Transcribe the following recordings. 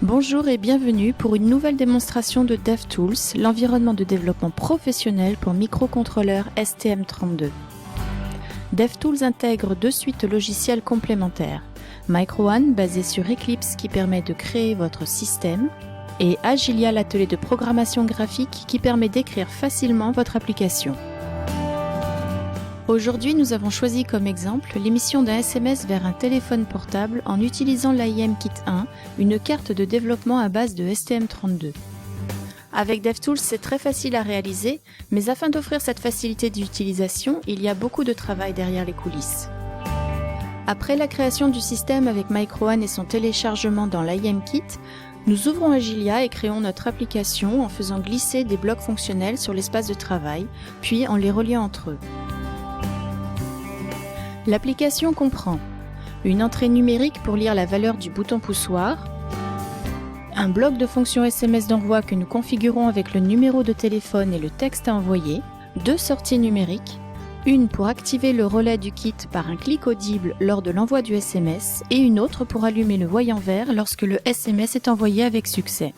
Bonjour et bienvenue pour une nouvelle démonstration de DevTools, l'environnement de développement professionnel pour microcontrôleurs STM32. DevTools intègre deux suites logicielles complémentaires. MicroOne, basé sur Eclipse qui permet de créer votre système, et Agilia, l'atelier de programmation graphique qui permet d'écrire facilement votre application. Aujourd'hui, nous avons choisi comme exemple l'émission d'un SMS vers un téléphone portable en utilisant l'IM-Kit 1, une carte de développement à base de STM32. Avec DevTools, c'est très facile à réaliser, mais afin d'offrir cette facilité d'utilisation, il y a beaucoup de travail derrière les coulisses. Après la création du système avec MicroOne et son téléchargement dans l'IM-Kit, nous ouvrons Agilia et créons notre application en faisant glisser des blocs fonctionnels sur l'espace de travail, puis en les reliant entre eux. L'application comprend une entrée numérique pour lire la valeur du bouton poussoir, un bloc de fonction SMS d'envoi que nous configurons avec le numéro de téléphone et le texte à envoyer, deux sorties numériques, une pour activer le relais du kit par un clic audible lors de l'envoi du SMS et une autre pour allumer le voyant vert lorsque le SMS est envoyé avec succès.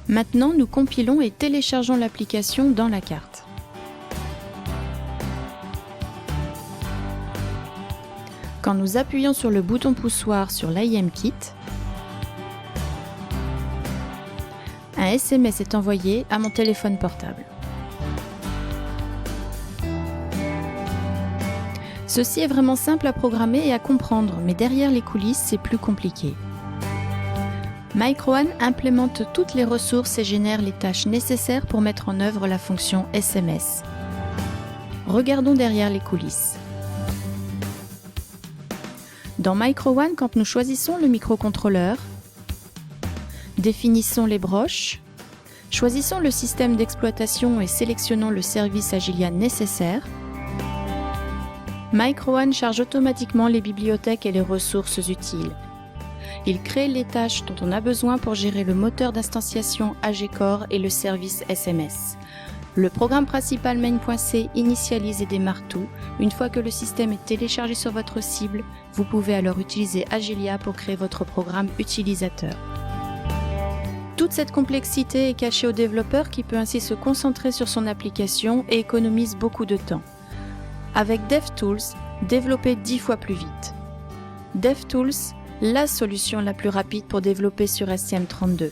Maintenant, nous compilons et téléchargeons l'application dans la carte. Quand nous appuyons sur le bouton poussoir sur l'IM-Kit, un SMS est envoyé à mon téléphone portable. Ceci est vraiment simple à programmer et à comprendre, mais derrière les coulisses, c'est plus compliqué. MicroOne implémente toutes les ressources et génère les tâches nécessaires pour mettre en œuvre la fonction SMS. Regardons derrière les coulisses. Dans MicroOne, quand nous choisissons le microcontrôleur, définissons les broches, choisissons le système d'exploitation et sélectionnons le service Agilia nécessaire, MicroOne charge automatiquement les bibliothèques et les ressources utiles. Il crée les tâches dont on a besoin pour gérer le moteur d'instanciation AGCore et le service SMS. Le programme principal main.c initialise et démarre tout. Une fois que le système est téléchargé sur votre cible, vous pouvez alors utiliser Agilia pour créer votre programme utilisateur. Toute cette complexité est cachée au développeur qui peut ainsi se concentrer sur son application et économise beaucoup de temps. Avec DevTools, développez 10 fois plus vite. DevTools, la solution la plus rapide pour développer sur STM32.